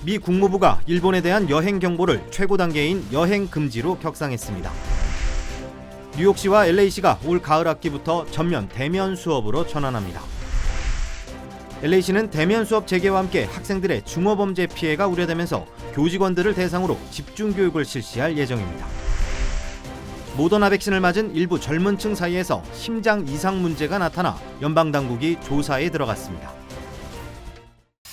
미 국무부가 일본에 대한 여행 경보를 최고 단계인 여행 금지로 격상했습니다. 뉴욕시와 LA시가 올 가을 학기부터 전면 대면 수업으로 전환합니다. LA시는 대면 수업 재개와 함께 학생들의 중어범죄 피해가 우려되면서 교직원들을 대상으로 집중교육을 실시할 예정입니다. 모더나 백신을 맞은 일부 젊은 층 사이에서 심장 이상 문제가 나타나 연방당국이 조사에 들어갔습니다.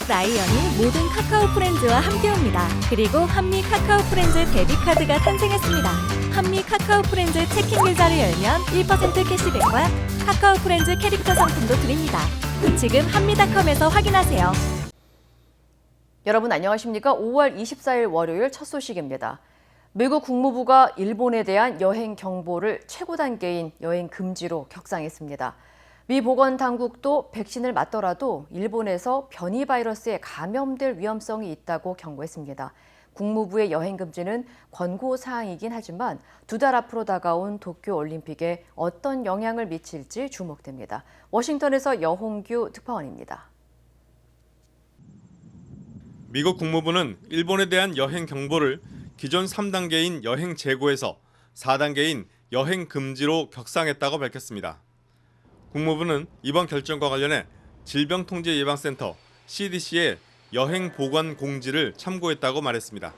라이언이 모든 카카오 프렌즈와 함께옵니다. 그리고 한미 카카오 프렌즈 데뷔카드가 탄생했습니다. 한미 카카오 프렌즈 체킹 계좌를 열면 1% 캐시백과 카카오 프렌즈 캐릭터 상품도 드립니다. 지금 한미닷컴에서 확인하세요. 여러분 안녕하십니까? 5월 24일 월요일 첫 소식입니다. 미국 국무부가 일본에 대한 여행 경보를 최고 단계인 여행 금지로 격상했습니다. 미 보건당국도 백신을 맞더라도 일본에서 변이 바이러스에 감염될 위험성이 있다고 경고했습니다. 국무부의 여행 금지는 권고 사항이긴 하지만 두 달 앞으로 다가온 도쿄올림픽에 어떤 영향을 미칠지 주목됩니다. 워싱턴에서 여홍규 특파원입니다. 미국 국무부는 일본에 대한 여행 경보를 기존 3단계인 여행 재고에서 4단계인 여행 금지로 격상했다고 밝혔습니다. 국무부는 이번 결정과 관련해 질병통제예방센터 CDC의 여행 보관 공지를 참고했다고 말했습니다.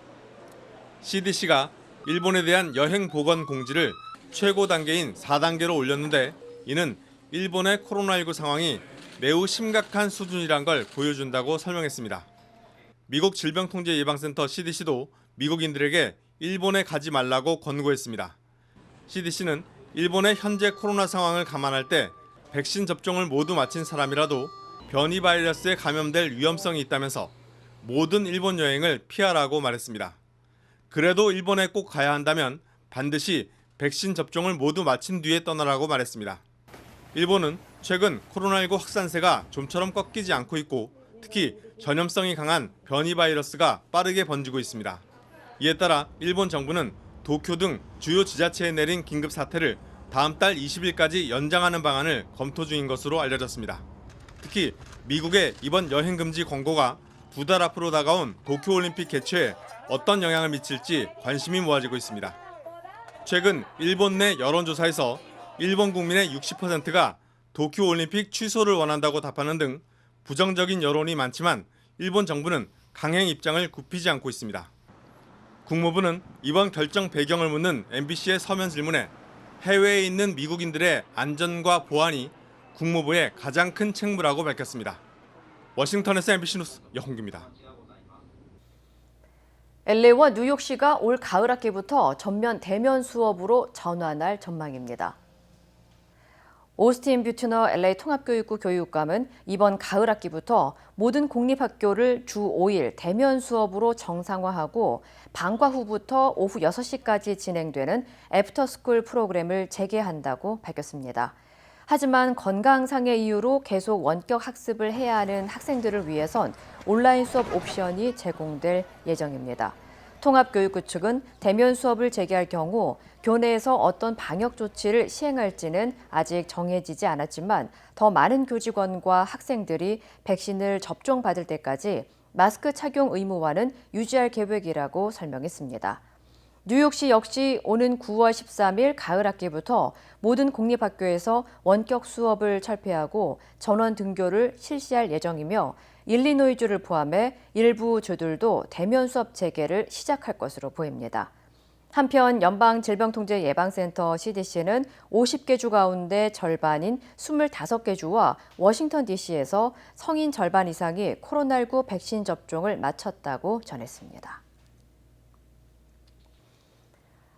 CDC가 일본에 대한 여행 보관 공지를 최고 단계인 4단계로 올렸는데 이는 일본의 코로나19 상황이 매우 심각한 수준이란 걸 보여준다고 설명했습니다. 미국 질병통제예방센터 CDC도 미국인들에게 일본에 가지 말라고 권고했습니다. CDC는 일본의 현재 코로나 상황을 감안할 때 백신 접종을 모두 마친 사람이라도 변이 바이러스에 감염될 위험성이 있다면서 모든 일본 여행을 피하라고 말했습니다. 그래도 일본에 꼭 가야 한다면 반드시 백신 접종을 모두 마친 뒤에 떠나라고 말했습니다. 일본은 최근 코로나19 확산세가 좀처럼 꺾이지 않고 있고 특히 전염성이 강한 변이 바이러스가 빠르게 번지고 있습니다. 이에 따라 일본 정부는 도쿄 등 주요 지자체에 내린 긴급 사태를 다음 달 20일까지 연장하는 방안을 검토 중인 것으로 알려졌습니다. 특히 미국의 이번 여행 금지 권고가 두 달 앞으로 다가온 도쿄올림픽 개최에 어떤 영향을 미칠지 관심이 모아지고 있습니다. 최근 일본 내 여론조사에서 일본 국민의 60%가 도쿄올림픽 취소를 원한다고 답하는 등 부정적인 여론이 많지만 일본 정부는 강행 입장을 굽히지 않고 있습니다. 국무부는 이번 결정 배경을 묻는 MBC의 서면 질문에 해외에 있는 미국인들의 안전과 보안이 국무부의 가장 큰 책무라고 밝혔습니다. 워싱턴에서 MBC 뉴스 여홍규입니다. LA와 뉴욕시가 올 가을 학기부터 전면 대면 수업으로 전환할 전망입니다. 오스틴 뷰트너 LA 통합교육부 교육감은 이번 가을 학기부터 모든 공립학교를 주 5일 대면 수업으로 정상화하고 방과 후부터 오후 6시까지 진행되는 애프터스쿨 프로그램을 재개한다고 밝혔습니다. 하지만 건강상의 이유로 계속 원격 학습을 해야 하는 학생들을 위해선 온라인 수업 옵션이 제공될 예정입니다. 통합교육부 측은 대면 수업을 재개할 경우 교내에서 어떤 방역 조치를 시행할지는 아직 정해지지 않았지만 더 많은 교직원과 학생들이 백신을 접종받을 때까지 마스크 착용 의무화는 유지할 계획이라고 설명했습니다. 뉴욕시 역시 오는 9월 13일 가을 학기부터 모든 공립학교에서 원격 수업을 철폐하고 전원 등교를 실시할 예정이며 일리노이주를 포함해 일부 주들도 대면 수업 재개를 시작할 것으로 보입니다. 한편 연방질병통제예방센터 CDC는 50개 주 가운데 절반인 25개 주와 워싱턴 DC에서 성인 절반 이상이 코로나19 백신 접종을 마쳤다고 전했습니다.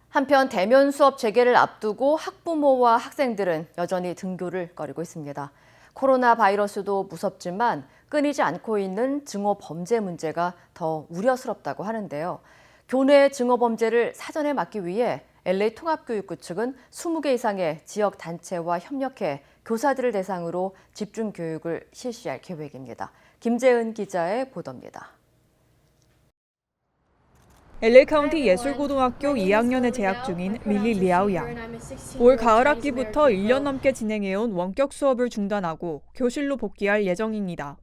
한편 대면 수업 재개를 앞두고 학부모와 학생들은 여전히 등교를 꺼리고 있습니다. 코로나 바이러스도 무섭지만 끊이지 않고 있는 증오 범죄 문제가 더 우려스럽다고 하는데요. 교내 증오 범죄를 사전에 막기 위해 LA 통합교육부 측은 20개 이상의 지역 단체와 협력해 교사들을 대상으로 집중 교육을 실시할 계획입니다. 김재은 기자의 보도입니다. LA 카운티 예술고등학교 2학년에 재학 중인 릴리 리아오 양. 올 가을 학기부터 1년 넘게 진행해온 원격 수업을 중단하고 교실로 복귀할 예정입니다.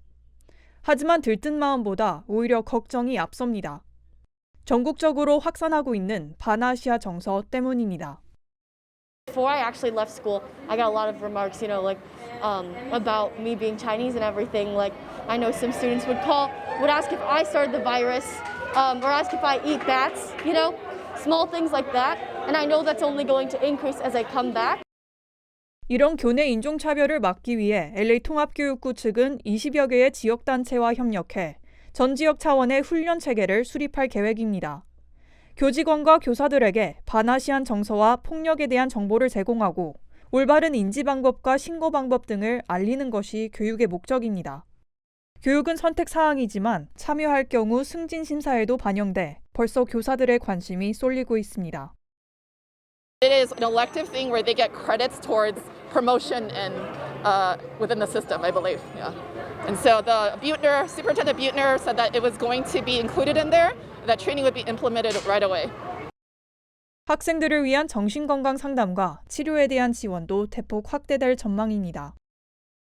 하지만 들뜬 마음보다 오히려 걱정이 앞섭니다. 전국적으로 확산하고 있는 반아시아 정서 때문입니다. Before I actually left school, I got a lot of remarks, about me being Chinese and everything. Like, I know some students would ask if I started the virus, or ask if I eat bats, small things like that. And I know that's only going to increase as I come back. 이런 교내 인종차별을 막기 위해 LA 통합교육부 측은 20여 개의 지역단체와 협력해 전 지역 차원의 훈련 체계를 수립할 계획입니다. 교직원과 교사들에게 반아시안 정서와 폭력에 대한 정보를 제공하고 올바른 인지 방법과 신고 방법 등을 알리는 것이 교육의 목적입니다. 교육은 선택 사항이지만 참여할 경우 승진 심사에도 반영돼 벌써 교사들의 관심이 쏠리고 있습니다. It is an elective thing where they get credits towards promotion and within the system, I believe. Yeah. And so the Superintendent Buettner said that it was going to be included in there, that training would be implemented right away. 학생들을 위한 정신건강 상담과 치료에 대한 지원도 대폭 확대될 전망입니다.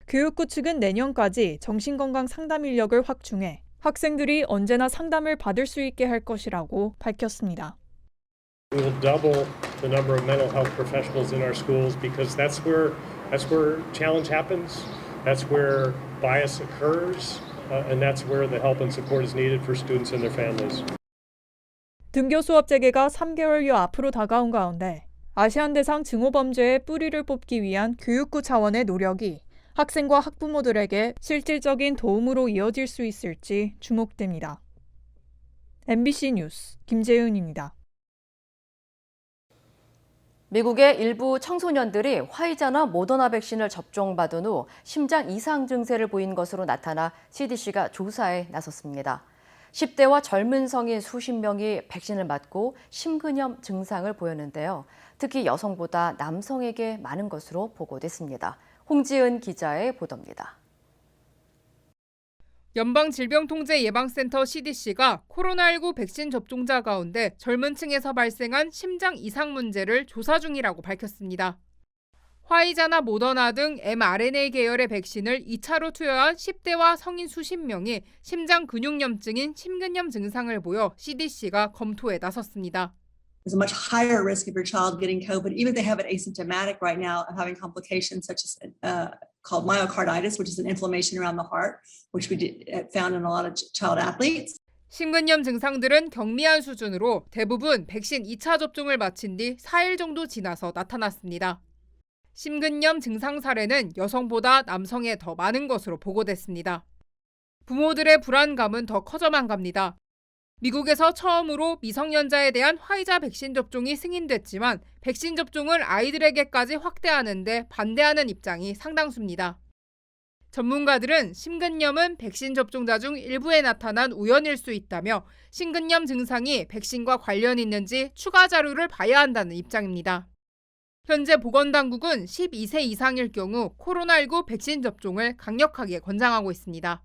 교육부 측은 내년까지 정신건강 상담 인력을 확충해 학생들이 언제나 상담을 받을 수 있게 할 것이라고 밝혔습니다. We will double the number of mental health professionals in our schools because that's where challenge happens. That's where bias occurs, and that's where the help and support is needed for students and their families. 등교 수업 재개가 3개월여 앞으로 다가온 가운데 아시안 대상 증오 범죄의 뿌리를 뽑기 위한 교육부 차원의 노력이 학생과 학부모들에게 실질적인 도움으로 이어질 수 있을지 주목됩니다. MBC 뉴스 김재은입니다. 미국의 일부 청소년들이 화이자나 모더나 백신을 접종받은 후 심장 이상 증세를 보인 것으로 나타나 CDC가 조사에 나섰습니다. 10대와 젊은 성인 수십 명이 백신을 맞고 심근염 증상을 보였는데요. 특히 여성보다 남성에게 많은 것으로 보고됐습니다. 홍지은 기자의 보도입니다. 연방질병통제예방센터 CDC가 코로나19 백신 접종자 가운데 젊은 층에서 발생한 심장 이상 문제를 조사 중이라고 밝혔습니다. 화이자나 모더나 등 mRNA 계열의 백신을 2차로 투여한 10대와 성인 수십 명이 심장 근육염증인 심근염 증상을 보여 CDC가 검토에 나섰습니다. There's a much higher risk of your child getting COVID, even if they have it asymptomatic right now, of having complications such as called myocarditis, which is an inflammation around the heart, which we found in a lot of child athletes. 심근염 증상들은 경미한 수준으로 대부분 백신 2차 접종을 마친 뒤 4일 정도 지나서 나타났습니다. 심근염 증상 사례는 여성보다 남성에 더 많은 것으로 보고됐습니다. 부모들의 불안감은 더 커져만 갑니다. 미국에서 처음으로 미성년자에 대한 화이자 백신 접종이 승인됐지만 백신 접종을 아이들에게까지 확대하는 데 반대하는 입장이 상당수입니다. 전문가들은 심근염은 백신 접종자 중 일부에 나타난 우연일 수 있다며 심근염 증상이 백신과 관련이 있는지 추가 자료를 봐야 한다는 입장입니다. 현재 보건당국은 12세 이상일 경우 코로나19 백신 접종을 강력하게 권장하고 있습니다.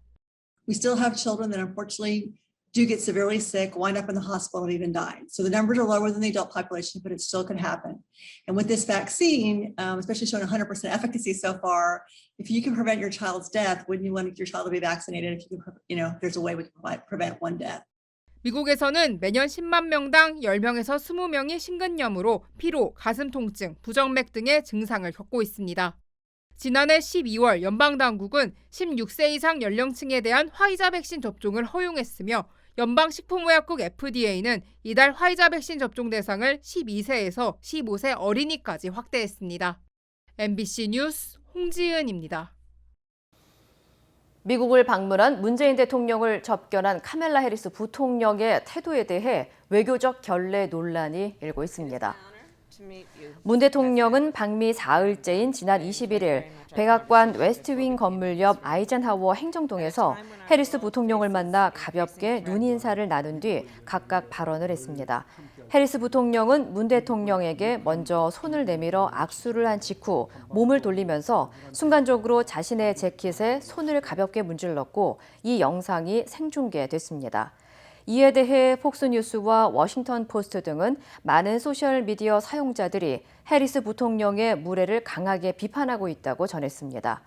We still have children that unfortunately do get severely sick, wind up in the hospital, and even die. So the numbers are lower than the adult population, but it still could happen. And with this vaccine, especially showing 100% efficacy so far, if you can prevent your child's death, wouldn't you want your child to be vaccinated? If you can, there's a way we can prevent one death. 미국에서는 매년 10만 명당 10명에서 20명이 심근염으로 피로, 가슴 통증, 부정맥 등의 증상을 겪고 있습니다. 지난해 12월 연방당국은 16세 이상 연령층에 대한 화이자 백신 접종을 허용했으며 연방식품의약국 FDA는 이달 화이자 백신 접종 대상을 12세에서 15세 어린이까지 확대했습니다. MBC 뉴스 홍지은입니다. 미국을 방문한 문재인 대통령을 접견한 카멜라 해리스 부통령의 태도에 대해 외교적 결례 논란이 일고 있습니다. 문 대통령은 방미 4일째인 지난 21일 백악관 웨스트윙 건물 옆 아이젠하워 행정동에서 해리스 부통령을 만나 가볍게 눈인사를 나눈 뒤 각각 발언을 했습니다. 해리스 부통령은 문 대통령에게 먼저 손을 내밀어 악수를 한 직후 몸을 돌리면서 순간적으로 자신의 재킷에 손을 가볍게 문질렀고 이 영상이 생중계됐습니다. 이에 대해 폭스뉴스와 워싱턴 포스트 등은 많은 소셜미디어 사용자들이 해리스 부통령의 무례를 강하게 비판하고 있다고 전했습니다.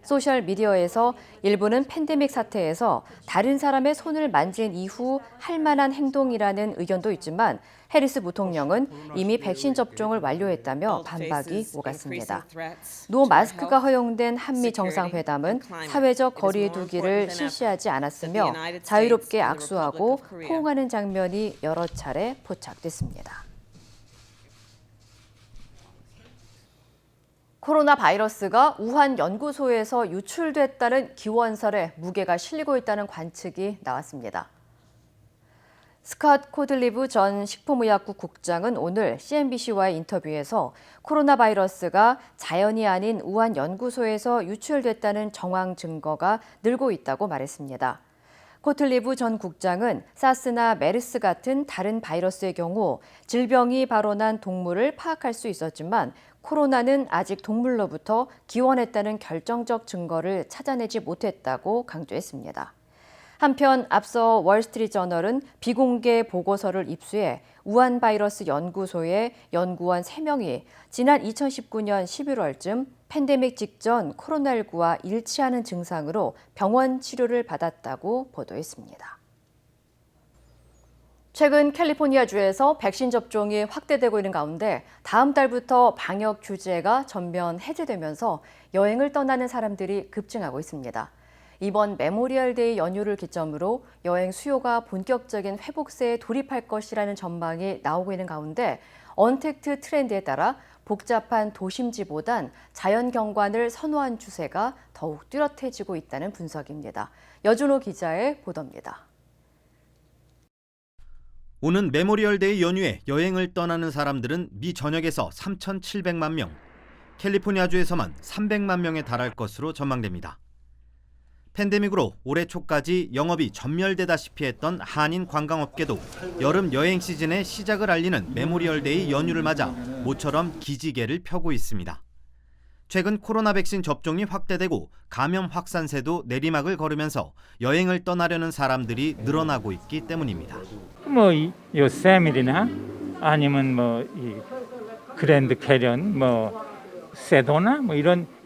소셜미디어에서 일부는 팬데믹 사태에서 다른 사람의 손을 만진 이후 할 만한 행동이라는 의견도 있지만 해리스 부통령은 이미 백신 접종을 완료했다며 반박이 오갔습니다. 노 마스크가 허용된 한미 정상회담은 사회적 거리 두기를 실시하지 않았으며 자유롭게 악수하고 포옹하는 장면이 여러 차례 포착됐습니다. 코로나 바이러스가 우한 연구소에서 유출됐다는 기원설에 무게가 실리고 있다는 관측이 나왔습니다. 스캇 코들리브 전 식품의약국 국장은 오늘 CNBC와의 인터뷰에서 코로나 바이러스가 자연이 아닌 우한 연구소에서 유출됐다는 정황 증거가 늘고 있다고 말했습니다. 코틀리브 전 국장은 사스나 메르스 같은 다른 바이러스의 경우 질병이 발원한 동물을 파악할 수 있었지만 코로나는 아직 동물로부터 기원했다는 결정적 증거를 찾아내지 못했다고 강조했습니다. 한편 앞서 월스트리트저널은 비공개 보고서를 입수해 우한 바이러스 연구소의 연구원 3명이 지난 2019년 11월쯤 팬데믹 직전 코로나19와 일치하는 증상으로 병원 치료를 받았다고 보도했습니다. 최근 캘리포니아주에서 백신 접종이 확대되고 있는 가운데 다음 달부터 방역 규제가 전면 해제되면서 여행을 떠나는 사람들이 급증하고 있습니다. 이번 메모리얼데이 연휴를 기점으로 여행 수요가 본격적인 회복세에 돌입할 것이라는 전망이 나오고 있는 가운데 언택트 트렌드에 따라 복잡한 도심지보단 자연 경관을 선호한 추세가 더욱 뚜렷해지고 있다는 분석입니다. 여준호 기자의 보도입니다. 오는 메모리얼데이 연휴에 여행을 떠나는 사람들은 미 전역에서 3,700만 명, 캘리포니아주에서만 300만 명에 달할 것으로 전망됩니다. 팬데믹으로 올해 초까지 영업이 전멸되다시피 했던 한인 관광업계도 여름 여행 시즌의 시작을 알리는 메모리얼데이 연휴를 맞아 모처럼 기지개를 펴고 있습니다. 최근 코로나 백신 접종이 확대되고 감염 확산세도 내리막을 걸으면서 여행을 떠나려는 사람들이 늘어나고 있기 때문입니다. 요세미리나 아니면 이 그랜드 캐년, 세도나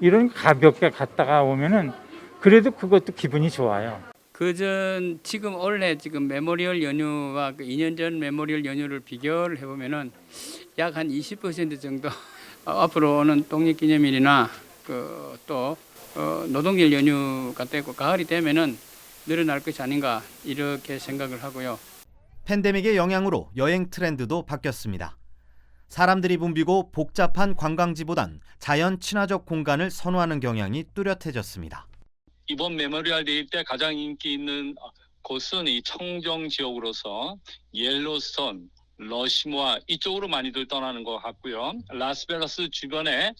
이런 가볍게 갔다가 오면은 그래도 그것도 기분이 좋아요. 지금 올해 메모리얼 연휴와 2년 전 메모리얼 연휴를 비교를 해보면은 약 한 20% 정도 앞으로 오는 독립기념일이나 또 노동절 연휴가 되고 가을이 되면은 늘어날 것이 아닌가 이렇게 생각을 하고요. 팬데믹의 영향으로 여행 트렌드도 바뀌었습니다. 사람들이 붐비고 복잡한 관광지보단 자연 친화적 공간을 선호하는 경향이 뚜렷해졌습니다. 이번 메모리얼데이 때 가장 인기 있는 곳은 이 청정 지역으로서 옐로스톤, 러시모아 이쪽으로 많이들 떠나는 것 같고요. 라스베가스 주변에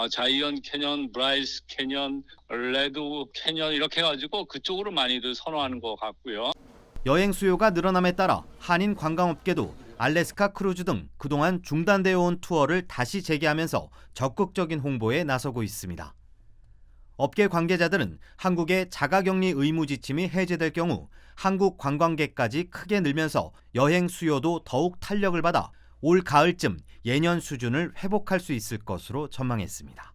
자이언트 캐년, 브라이스 캐년, 레드 캐년 이렇게 해가지고 그쪽으로 많이들 선호하는 것 같고요. 여행 수요가 늘어남에 따라 한인 관광업계도 알래스카 크루즈 등 그동안 중단되어 온 투어를 다시 재개하면서 적극적인 홍보에 나서고 있습니다. 업계 관계자들은 한국의 자가격리 의무 지침이 해제될 경우 한국 관광객까지 크게 늘면서 여행 수요도 더욱 탄력을 받아 올 가을쯤 예년 수준을 회복할 수 있을 것으로 전망했습니다.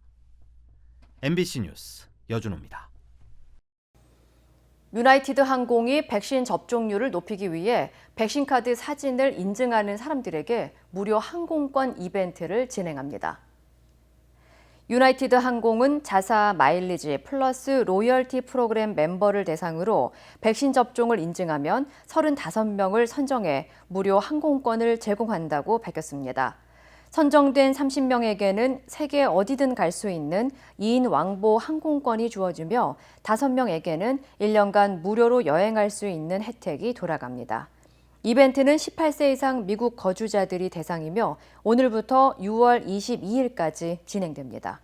MBC 뉴스 여준호입니다. 유나이티드 항공이 백신 접종률을 높이기 위해 백신 카드 사진을 인증하는 사람들에게 무료 항공권 이벤트를 진행합니다. 유나이티드 항공은 자사 마일리지 플러스 로열티 프로그램 멤버를 대상으로 백신 접종을 인증하면 35명을 선정해 무료 항공권을 제공한다고 밝혔습니다. 선정된 30명에게는 세계 어디든 갈 수 있는 2인 왕복 항공권이 주어지며 5명에게는 1년간 무료로 여행할 수 있는 혜택이 돌아갑니다. 이벤트는 18세 이상 미국 거주자들이 대상이며 오늘부터 6월 22일까지 진행됩니다.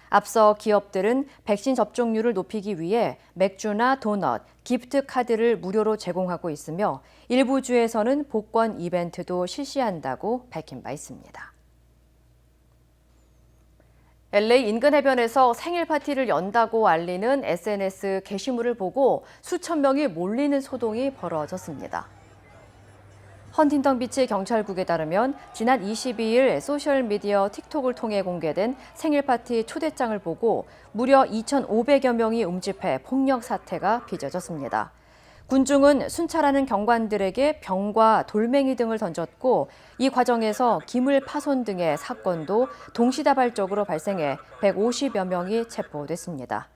앞서 기업들은 백신 접종률을 높이기 위해 맥주나 도넛, 기프트 카드를 무료로 제공하고 있으며 일부 주에서는 복권 이벤트도 실시한다고 밝힌 바 있습니다. LA 인근 해변에서 생일 파티를 연다고 알리는 SNS 게시물을 보고 수천 명이 몰리는 소동이 벌어졌습니다. 헌팅턴 비치 경찰국에 따르면 지난 22일 소셜미디어 틱톡을 통해 공개된 생일 파티 초대장을 보고 무려 2,500여 명이 움집해 폭력 사태가 빚어졌습니다. 군중은 순찰하는 경관들에게 병과 돌멩이 등을 던졌고 이 과정에서 기물 파손 등의 사건도 동시다발적으로 발생해 150여 명이 체포됐습니다.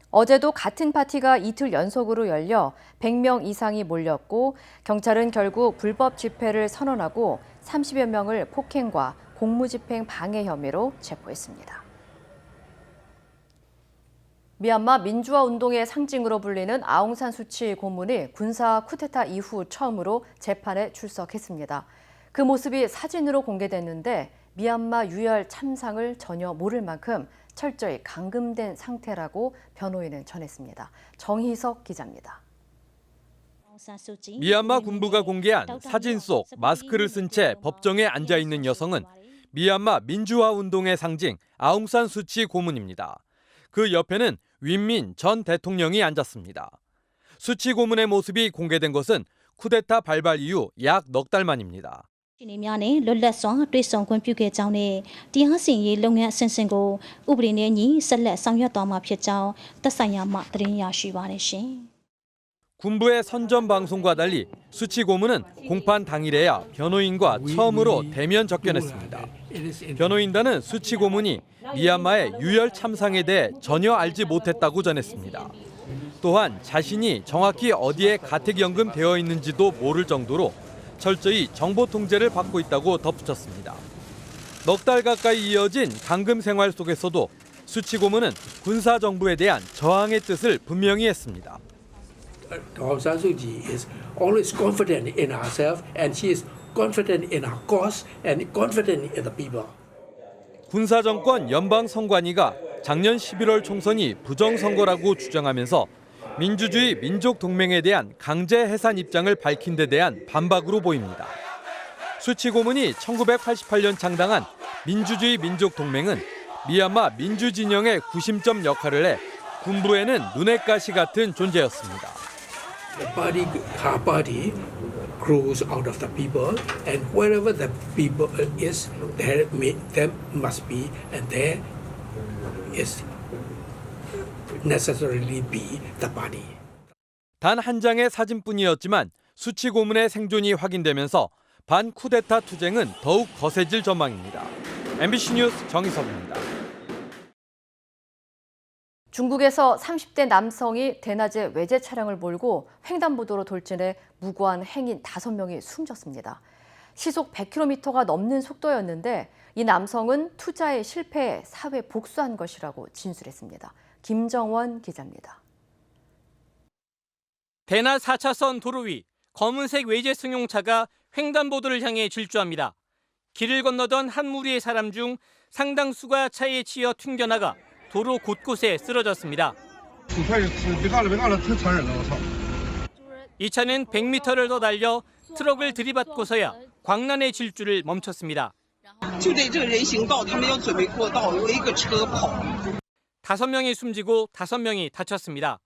어제도 같은 파티가 이틀 연속으로 열려 100명 이상이 몰렸고 경찰은 결국 불법 집회를 선언하고 30여 명을 폭행과 공무집행 방해 혐의로 체포했습니다. 미얀마 민주화 운동의 상징으로 불리는 아웅산 수치 고문이 군사 쿠데타 이후 처음으로 재판에 출석했습니다. 그 모습이 사진으로 공개됐는데 미얀마 유혈 참상을 전혀 모를 만큼 철저히 감금된 상태라고 변호인은 전했습니다. 정희석 기자입니다. 미얀마 군부가 공개한 사진 속 마스크를 쓴 채 법정에 앉아 있는 여성은 미얀마 민주화 운동의 상징 아웅산 수치 고문입니다. 그 옆에는 윈민 전 대통령이 앉았습니다. 수치 고문의 모습이 공개된 것은 쿠데타 발발 이후 약 넉 달 만입니다. ရှင်နေများနဲ့လွတ်လပ်စွာတွေ့ဆုံခွင့်ပြုခဲ့ကြောင်းနဲ့တရားစီရင်ရေးလုပ်ငန်းအဆင့်ဆင့်ကိုဥပဒေနဲ့ညီဆက်လက်ဆောင်ရွက်သွားမှာဖြစ်ကြောင်းသက်ဆိုင်ရာမှသတင်းရရှိပါတယ်ရှင်. 군부의 선전 방송과 달리 수치 고문은 공판 당일에야 변호인과 처음으로 대면 접견했습니다. 변호인단은 수치 고문이 미얀마의 유혈 참상에 대해 전혀 알지 못했다고 전했습니다. 또한 자신이 정확히 어디에 가택연금 되어 있는지도 모를 정도로 철저히 정보 통제를 받고 있다고 덧붙였습니다. 넉 달 가까이 이어진 감금 생활 속에서도 수치 고문은 군사 정부에 대한 저항의 뜻을 분명히 했습니다. Aung San Suu Kyi is always confident in herself and she is confident in her cause and confident in the people. 군사 정권 연방 선관위가 작년 11월 총선이 부정선거라고 주장하면서 민주주의 민족 동맹에 대한 강제 해산 입장을 밝힌 데 대한 반박으로 보입니다. 수치 고문이 1988년 창당한 민주주의 민족 동맹은 미얀마 민주 진영의 구심점 역할을 해 군부에는 눈의 가시 같은 존재였습니다. Her party grows out of the people, and wherever the people is, there must be, and there is necessarily be the party. 단 한 장의 사진뿐이었지만 수치 고문의 생존이 확인되면서 반 쿠데타 투쟁은 더욱 거세질 전망입니다. MBC 뉴스 정희석입니다. 중국에서 30대 남성이 대낮에 외제 차량을 몰고 횡단보도로 돌진해 무고한 행인 5명이 숨졌습니다. 시속 100km가 넘는 속도였는데 이 남성은 투자에 실패해 사회 복수한 것이라고 진술했습니다. 김정원 기자입니다. 대낮 4차선 도로 위 검은색 외제 승용차가 횡단보도를 향해 질주합니다. 길을 건너던 한 무리의 사람 중 상당수가 차에 치여 튕겨나가 도로 곳곳에 쓰러졌습니다. 이 차는 100m를 더 달려 트럭을 들이받고서야 광란의 질주를 멈췄습니다. 5명이 숨지고 5명이 다쳤습니다.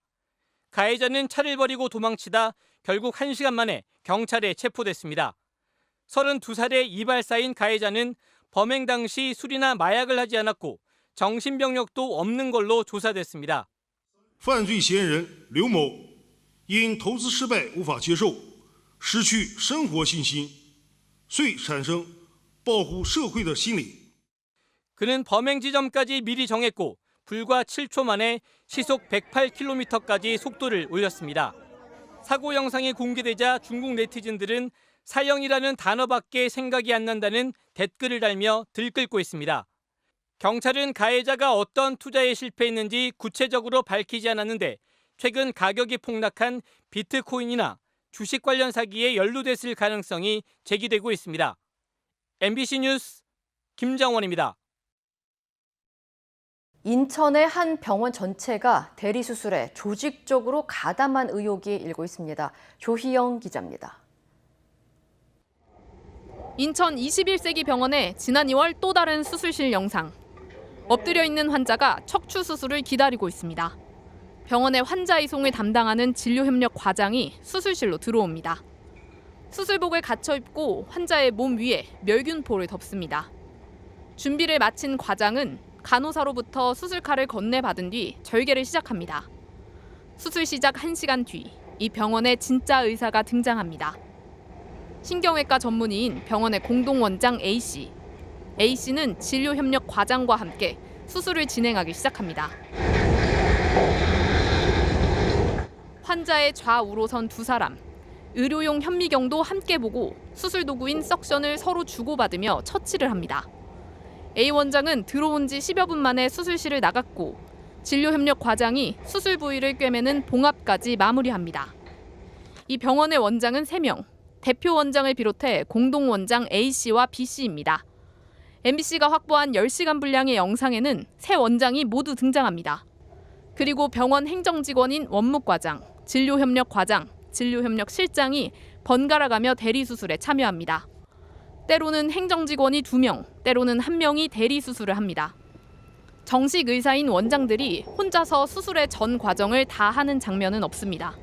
가해자는 차를 버리고 도망치다 결국 1시간 만에 경찰에 체포됐습니다. 32살의 이발사인 가해자는 범행 당시 술이나 마약을 하지 않았고 정신병력도 없는 걸로 조사됐습니다. 犯罪嫌疑人刘某因投资失败无法接受，失去生活信心，遂产生报复社会的心理. 그는 범행 지점까지 미리 정했고 불과 7초 만에 시속 108km까지 속도를 올렸습니다. 사고 영상이 공개되자 중국 네티즌들은 사형이라는 단어밖에 생각이 안 난다는 댓글을 달며 들끓고 있습니다. 경찰은 가해자가 어떤 투자에 실패했는지 구체적으로 밝히지 않았는데 최근 가격이 폭락한 비트코인이나 주식 관련 사기에 연루됐을 가능성이 제기되고 있습니다. MBC 뉴스 김정원입니다. 인천의 한 병원 전체가 대리수술에 조직적으로 가담한 의혹이 일고 있습니다. 조희영 기자입니다. 인천 21세기 병원의 지난 2월 또 다른 수술실 영상. 엎드려 있는 환자가 척추 수술을 기다리고 있습니다. 병원의 환자 이송을 담당하는 진료협력 과장이 수술실로 들어옵니다. 수술복을 갖춰 입고 환자의 몸 위에 멸균포를 덮습니다. 준비를 마친 과장은 간호사로부터 수술칼을 건네받은 뒤 절개를 시작합니다. 수술 시작 1시간 뒤 이 병원에 진짜 의사가 등장합니다. 신경외과 전문의인 병원의 공동원장 A씨. A씨는 진료협력 과장과 함께 수술을 진행하기 시작합니다. 환자의 좌우로 선 두 사람. 의료용 현미경도 함께 보고 수술 도구인 석션을 서로 주고받으며 처치를 합니다. A 원장은 들어온 지 10여 분 만에 수술실을 나갔고 진료협력 과장이 수술 부위를 꿰매는 봉합까지 마무리합니다. 이 병원의 원장은 3명, 대표 원장을 비롯해 공동원장 A씨와 B씨입니다. MBC가 확보한 10시간 분량의 영상에는 세 원장이 모두 등장합니다. 그리고 병원 행정직원인 원무과장, 진료협력과장, 진료협력실장이 번갈아가며 대리수술에 참여합니다. 때로는 행정직원이 2명, 때로는 1명이 대리수술을 합니다. 정식 의사인 원장들이 혼자서 수술의 전 과정을 다 하는 장면은 없습니다.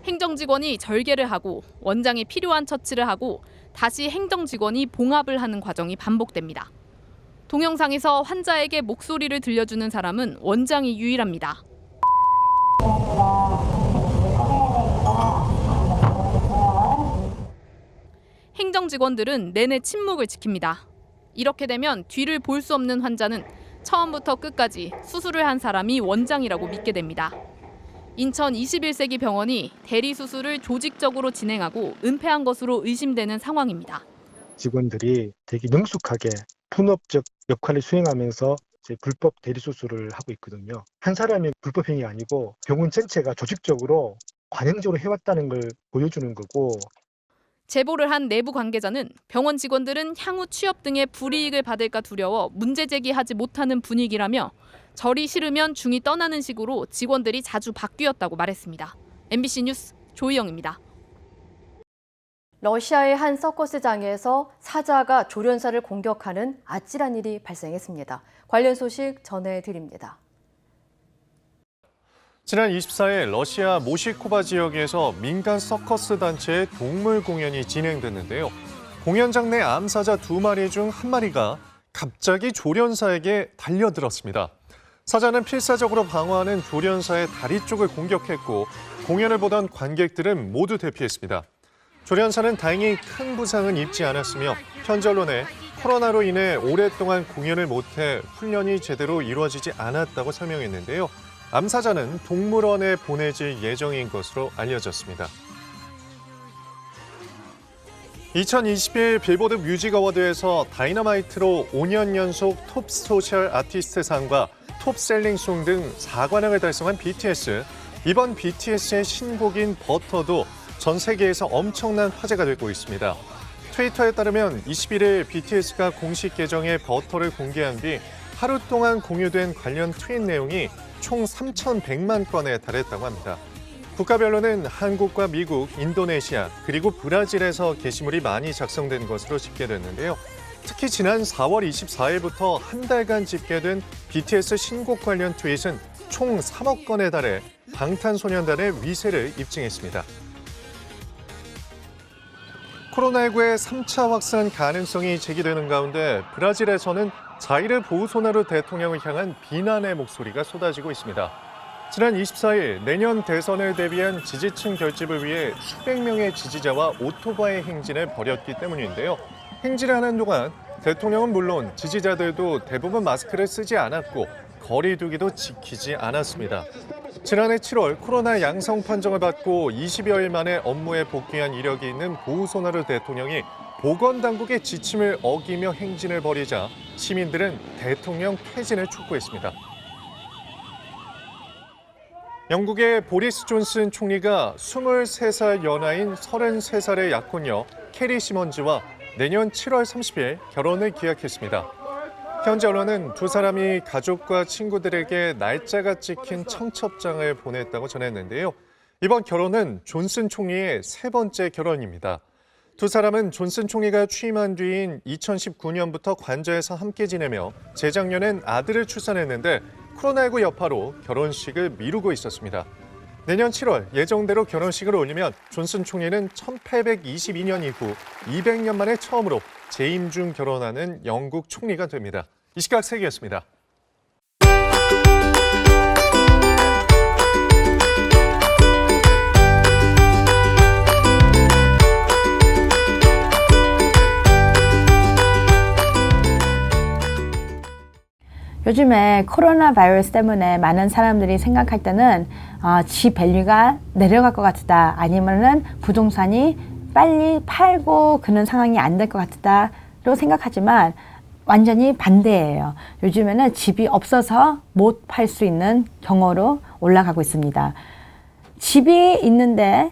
행정직원이 절개를 하고 원장이 필요한 처치를 하고 다시 행정직원이 봉합을 하는 과정이 반복됩니다. 동영상에서 환자에게 목소리를 들려주는 사람은 원장이 유일합니다. 행정직원들은 내내 침묵을 지킵니다. 이렇게 되면 뒤를 볼 수 없는 환자는 처음부터 끝까지 수술을 한 사람이 원장이라고 믿게 됩니다. 인천 21세기 병원이 대리 수술을 조직적으로 진행하고 은폐한 것으로 의심되는 상황입니다. 직원들이 되게 능숙하게 분업적 역할을 수행하면서 불법 대리 수술을 하고 있거든요. 한 사람이 불법 행위 아니고 병원 전체가 조직적으로 관행적으로 해왔다는 걸 보여주는 거고. 제보를 한 내부 관계자는 병원 직원들은 향후 취업 등의 불이익을 받을까 두려워 문제 제기하지 못하는 분위기라며 절이 싫으면 중이 떠나는 식으로 직원들이 자주 바뀌었다고 말했습니다. MBC 뉴스 조희영입니다. 러시아의 한 서커스장에서 사자가 조련사를 공격하는 아찔한 일이 발생했습니다. 관련 소식 전해드립니다. 지난 24일 러시아 모시코바 지역에서 민간 서커스 단체의 동물 공연이 진행됐는데요. 공연장 내 암사자 2마리 중 1마리가 갑자기 조련사에게 달려들었습니다. 사자는 필사적으로 방어하는 조련사의 다리 쪽을 공격했고 공연을 보던 관객들은 모두 대피했습니다. 조련사는 다행히 큰 부상은 입지 않았으며 현지 언론에 코로나로 인해 오랫동안 공연을 못해 훈련이 제대로 이루어지지 않았다고 설명했는데요. 암사자는 동물원에 보내질 예정인 것으로 알려졌습니다. 2021 빌보드 뮤직 어워드에서 다이너마이트로 5년 연속 톱 소셜 아티스트 상과 톱 셀링 송 등 4관왕을 달성한 BTS. 이번 BTS의 신곡인 버터도 전 세계에서 엄청난 화제가 되고 있습니다. 트위터에 따르면 21일 BTS가 공식 계정에 버터를 공개한 뒤 하루 동안 공유된 관련 트윗 내용이 총 3,100만 건에 달했다고 합니다. 국가별로는 한국과 미국, 인도네시아, 그리고 브라질에서 게시물이 많이 작성된 것으로 집계됐는데요. 특히 지난 4월 24일부터 한 달간 집계된 BTS 신곡 관련 트윗은 총 3억 건에 달해 방탄소년단의 위세를 입증했습니다. 코로나19의 3차 확산 가능성이 제기되는 가운데 브라질에서는 자이르 보우소나루 대통령을 향한 비난의 목소리가 쏟아지고 있습니다. 지난 24일 내년 대선을 대비한 지지층 결집을 위해 수백 명의 지지자와 오토바이 행진을 벌였기 때문인데요. 행진을 하는 동안 대통령은 물론 지지자들도 대부분 마스크를 쓰지 않았고 거리 두기도 지키지 않았습니다. 지난해 7월 코로나 양성 판정을 받고 20여일 만에 업무에 복귀한 이력이 있는 보우소나루 대통령이 보건당국의 지침을 어기며 행진을 벌이자 시민들은 대통령 퇴진을 촉구했습니다. 영국의 보리스 존슨 총리가 23살 연하인 33살의 약혼녀 캐리 시먼즈와 내년 7월 30일 결혼을 기약했습니다. 현지 언론은 두 사람이 가족과 친구들에게 날짜가 찍힌 청첩장을 보냈다고 전했는데요. 이번 결혼은 존슨 총리의 세 번째 결혼입니다. 두 사람은 존슨 총리가 취임한 뒤인 2019년부터 관저에서 함께 지내며 재작년엔 아들을 출산했는데 코로나19 여파로 결혼식을 미루고 있었습니다. 내년 7월 예정대로 결혼식을 올리면 존슨 총리는 1822년 이후 200년 만에 처음으로 재임 중 결혼하는 영국 총리가 됩니다. 이 시각 세계였습니다. 요즘에 코로나 바이러스 때문에 많은 사람들이 생각할 때는 집 밸류가 내려갈 것 같다, 아니면은 부동산이 빨리 팔고 그런 상황이 안 될 것 같다로 생각하지만 완전히 반대예요. 요즘에는 집이 없어서 못 팔 수 있는 경우로 올라가고 있습니다. 집이 있는데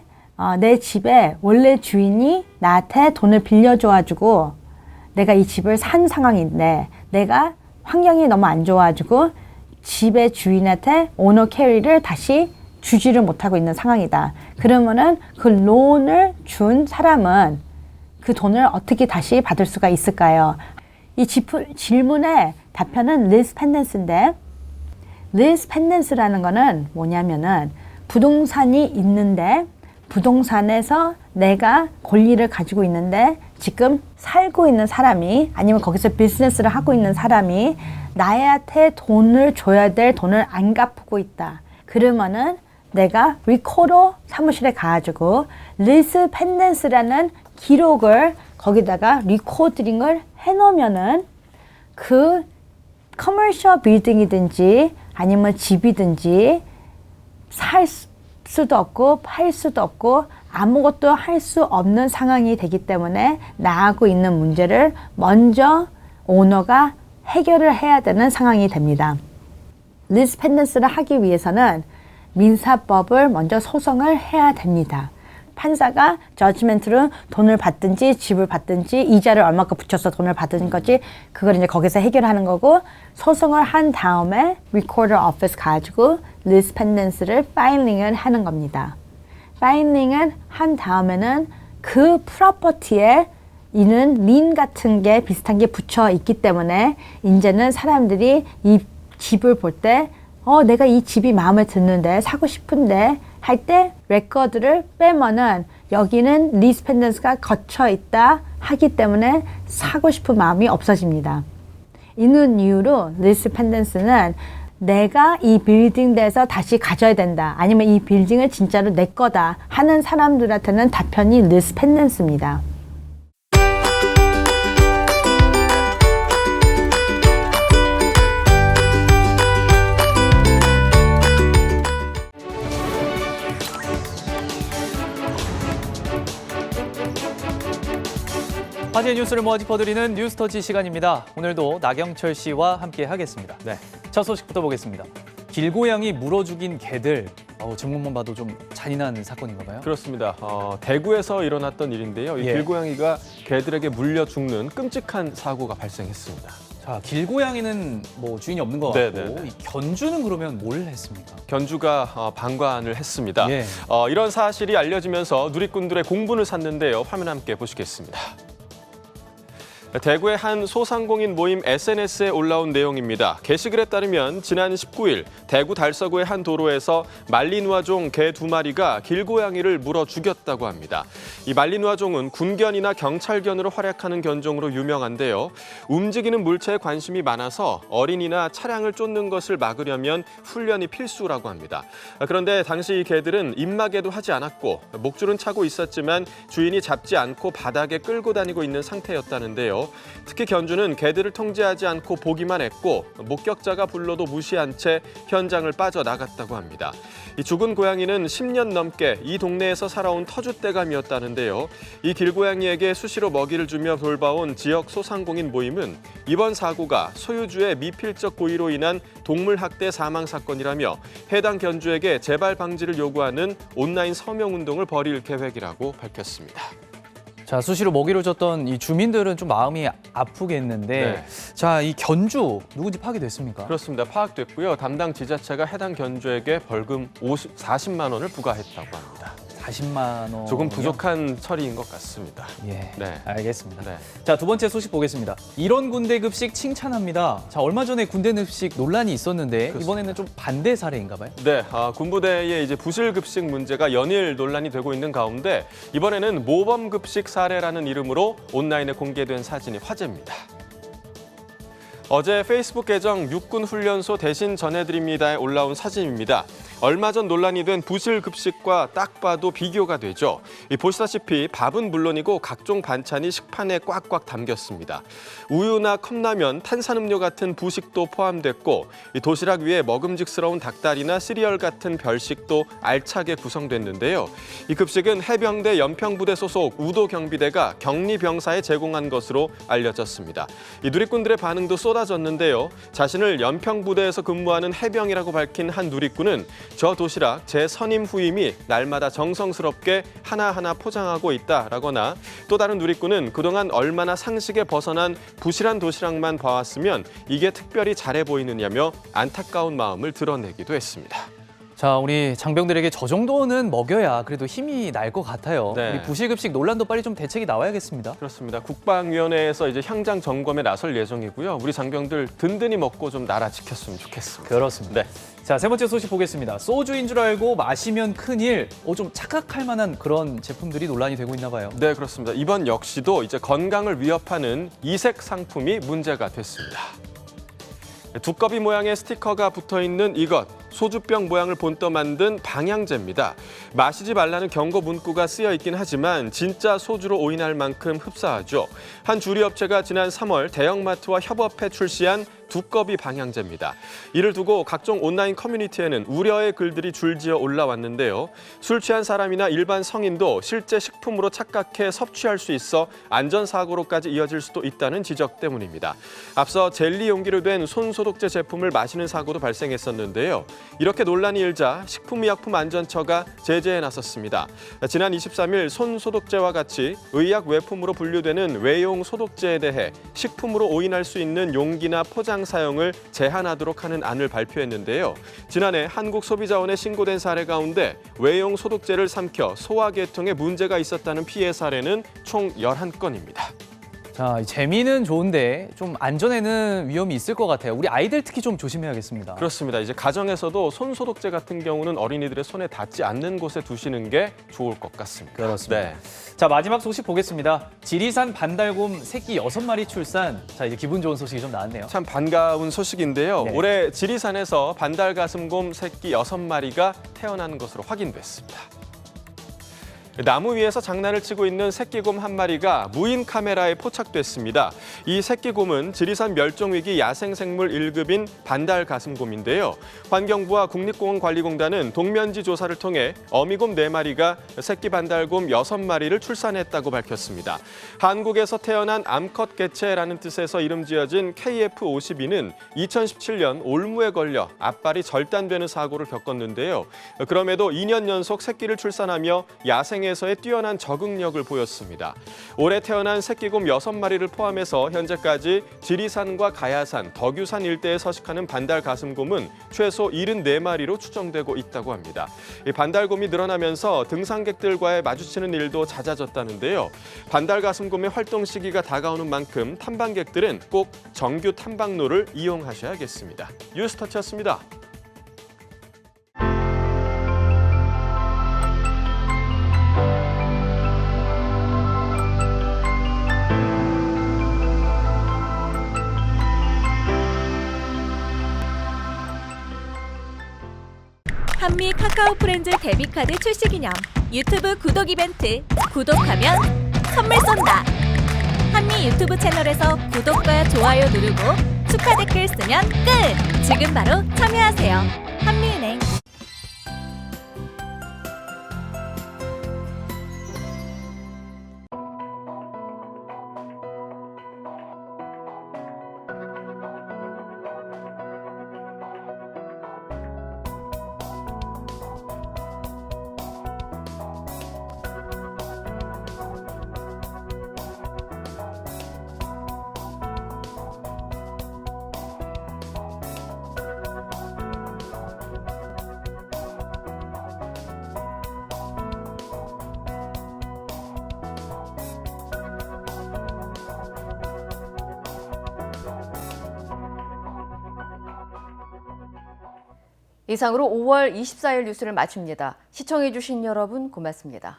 내 집에 원래 주인이 나한테 돈을 빌려줘가지고 내가 이 집을 산 상황인데 내가 환경이 너무 안 좋아가지고 집의 주인한테 오너 캐리를 다시 주지를 못하고 있는 상황이다. 그러면은 그 론을 준 사람은 그 돈을 어떻게 다시 받을 수가 있을까요? 이 질문의 답변은 리스 펜던스인데, 리스 펜던스라는 거는 뭐냐면은 부동산이 있는데 부동산에서 내가 권리를 가지고 있는데 지금 살고 있는 사람이, 아니면 거기서 비즈니스를 하고 있는 사람이 나한테 돈을 줘야 될 돈을 안 갚고 있다. 그러면은 내가 리코더 사무실에 가가지고 리스 펜던스라는 기록을 거기다가 리코딩을 해놓으면은 그 커머셜 빌딩이든지 아니면 집이든지 살 수도 없고 팔 수도 없고 아무것도 할 수 없는 상황이 되기 때문에 나하고 있는 문제를 먼저 오너가 해결을 해야 되는 상황이 됩니다. 리스 펜던스를 하기 위해서는 민사법을 먼저 소송을 해야 됩니다. 판사가 저지멘트로 돈을 받든지 집을 받든지 이자를 얼마큼 붙여서 돈을 받는 거지, 그걸 이제 거기서 해결하는 거고, 소송을 한 다음에 리코더 오피스 가지고 리스 펜던스를 파일링을 하는 겁니다. 파일링을 한 다음에는 그 프로퍼티에 있는 린 같은 게 비슷한 게 붙여 있기 때문에 이제는 사람들이 이 집을 볼 때 내가 이 집이 마음에 드는데 사고 싶은데 할 때 레코드를 빼면은 여기는 리스 펜던스가 거쳐 있다 하기 때문에 사고 싶은 마음이 없어집니다. 이는 이유로 리스 펜던스는 내가 이 빌딩 내에서 다시 가져야 된다, 아니면 이 빌딩은 진짜로 내 거다 하는 사람들한테는 답변이 리스 펜던스입니다. 화제 뉴스를 모아 짚어드리는 뉴스터치 시간입니다. 오늘도 나경철 씨와 함께 하겠습니다. 네, 첫 소식부터 보겠습니다. 길고양이 물어 죽인 개들. 제목만 봐도 좀 잔인한 사건인가 봐요. 그렇습니다. 대구에서 일어났던 일인데요. 이 길고양이가 개들에게 물려 죽는 끔찍한 사고가 발생했습니다. 자, 길고양이는 뭐 주인이 없는 것 같고, 이 견주는 그러면 뭘 했습니까? 견주가 방관을 했습니다. 이런 사실이 알려지면서 누리꾼들의 공분을 샀는데요. 화면 함께 보시겠습니다. 대구의 한 소상공인 모임 SNS에 올라온 내용입니다. 게시글에 따르면 지난 19일 대구 달서구의 한 도로에서 말리누아종 개 2마리가 길고양이를 물어 죽였다고 합니다. 이 말리누아종은 군견이나 경찰견으로 활약하는 견종으로 유명한데요. 움직이는 물체에 관심이 많아서 어린이나 차량을 쫓는 것을 막으려면 훈련이 필수라고 합니다. 그런데 당시 이 개들은 입마개도 하지 않았고 목줄은 차고 있었지만 주인이 잡지 않고 바닥에 끌고 다니고 있는 상태였다는데요. 특히 견주는 개들을 통제하지 않고 보기만 했고 목격자가 불러도 무시한 채 현장을 빠져나갔다고 합니다. 이 죽은 고양이는 10년 넘게 이 동네에서 살아온 터줏대감이었다는데요. 이 길고양이에게 수시로 먹이를 주며 돌봐온 지역 소상공인 모임은 이번 사고가 소유주의 미필적 고의로 인한 동물학대 사망 사건이라며 해당 견주에게 재발 방지를 요구하는 온라인 서명운동을 벌일 계획이라고 밝혔습니다. 자, 수시로 먹이를 줬던 이 주민들은 좀 마음이 아프겠는데, 자, 이 견주 누군지 파악됐습니까? 그렇습니다. 파악됐고요. 담당 지자체가 해당 견주에게 벌금 40만 원을 부과했다고 합니다. 40만 원. 조금 부족한 처리인 것 같습니다. 예, 네. 알겠습니다. 네. 자, 두 번째 소식 보겠습니다. 이런 군대 급식 칭찬합니다. 자, 얼마 전에 군대 급식 논란이 있었는데 그렇습니다. 이번에는 좀 반대 사례인가 봐요. 네, 군부대의 이제 부실 급식 문제가 연일 논란이 되고 있는 가운데 이번에는 모범 급식 사례라는 이름으로 온라인에 공개된 사진이 화제입니다. 어제 페이스북 계정 육군훈련소 대신 전해드립니다에 올라온 사진입니다. 얼마 전 논란이 된 부실 급식과 딱 봐도 비교가 되죠. 보시다시피 밥은 물론이고 각종 반찬이 식판에 꽉꽉 담겼습니다. 우유나 컵라면, 탄산음료 같은 부식도 포함됐고 도시락 위에 먹음직스러운 닭다리나 시리얼 같은 별식도 알차게 구성됐는데요. 이 급식은 해병대 연평부대 소속 우도경비대가 격리병사에 제공한 것으로 알려졌습니다. 이 누리꾼들의 반응도 쏟아졌는데요. 자신을 연평부대에서 근무하는 해병이라고 밝힌 한 누리꾼은 저 도시락 제 선임 후임이 날마다 정성스럽게 하나하나 포장하고 있다라거나 또 다른 누리꾼은 그동안 얼마나 상식에 벗어난 부실한 도시락만 봐왔으면 이게 특별히 잘해 보이느냐며 안타까운 마음을 드러내기도 했습니다. 자, 우리 장병들에게 저 정도는 먹여야 그래도 힘이 날 것 같아요. 네. 우리 부실급식 논란도 빨리 좀 대책이 나와야겠습니다. 그렇습니다. 국방위원회에서 이제 현장 점검에 나설 예정이고요. 우리 장병들 든든히 먹고 좀 나라 지켰으면 좋겠습니다. 그렇습니다. 네. 자, 세 번째 소식 보겠습니다. 소주인 줄 알고 마시면 큰일, 좀 착각할 만한 그런 제품들이 논란이 되고 있나 봐요. 네, 그렇습니다. 이번 역시도 이제 건강을 위협하는 이색 상품이 문제가 됐습니다. 두꺼비 모양의 스티커가 붙어있는 이것, 소주병 모양을 본떠 만든 방향제입니다. 마시지 말라는 경고 문구가 쓰여 있긴 하지만 진짜 소주로 오인할 만큼 흡사하죠. 한 주류업체가 지난 3월 대형마트와 협업해 출시한 두꺼비 방향제입니다. 이를 두고 각종 온라인 커뮤니티에는 우려의 글들이 줄지어 올라왔는데요. 술 취한 사람이나 일반 성인도 실제 식품으로 착각해 섭취할 수 있어 안전사고로까지 이어질 수도 있다는 지적 때문입니다. 앞서 젤리 용기로 된 손소독제 제품을 마시는 사고도 발생했었는데요. 이렇게 논란이 일자 식품의약품안전처가 제재에 나섰습니다. 지난 23일 손소독제와 같이 의약 외품으로 분류되는 외용 소독제에 대해 식품으로 오인할 수 있는 용기나 포장 사용을 제한하도록 하는 안을 발표했는데요. 지난해 한국소비자원에 신고된 사례 가운데 외용 소독제를 삼켜 소화계통에 문제가 있었다는 피해 사례는 총 11건입니다. 자, 재미는 좋은데 좀 안전에는 위험이 있을 것 같아요. 우리 아이들 특히 좀 조심해야겠습니다. 그렇습니다. 이제 가정에서도 손소독제 같은 경우는 어린이들의 손에 닿지 않는 곳에 두시는 게 좋을 것 같습니다. 그렇습니다. 네. 자, 마지막 소식 보겠습니다. 지리산 반달곰 새끼 6마리 출산. 자, 이제 기분 좋은 소식이 좀 나왔네요. 참 반가운 소식인데요. 네. 올해 지리산에서 반달가슴곰 새끼 6마리가 태어난 것으로 확인됐습니다. 나무 위에서 장난을 치고 있는 새끼곰 한 마리가 무인 카메라에 포착됐습니다. 이 새끼곰은 지리산 멸종위기 야생생물 1급인 반달가슴곰인데요. 환경부와 국립공원관리공단은 동면지 조사를 통해 어미곰 4마리가 새끼 반달곰 6마리를 출산했다고 밝혔습니다. 한국에서 태어난 암컷 개체라는 뜻에서 이름 지어진 KF52는 2017년 올무에 걸려 앞발이 절단되는 사고를 겪었는데요. 그럼에도 2년 연속 새끼를 출산하며 야생 에서의 뛰어난 적응력을 보였습니다. 올해 태어난 새끼곰 6마리를 포함해서 현재까지 지리산과 가야산, 덕유산 일대에 서식하는 반달가슴곰은 최소 74마리로 추정되고 있다고 합니다. 이 반달곰이 늘어나면서 등산객들과의 마주치는 일도 잦아졌다는데요. 반달가슴곰의 활동 시기가 다가오는 만큼 탐방객들은 꼭 정규 탐방로를 이용하셔야겠습니다. 뉴스터치였습니다. 한미 카카오 프렌즈 데뷔카드 출시 기념 유튜브 구독 이벤트 구독하면 선물 쏜다. 한미 유튜브 채널에서 구독과 좋아요 누르고 축하 댓글 쓰면 끝! 지금 바로 참여하세요. 한미은행. 이상으로 5월 24일 뉴스를 마칩니다. 시청해주신 여러분 고맙습니다.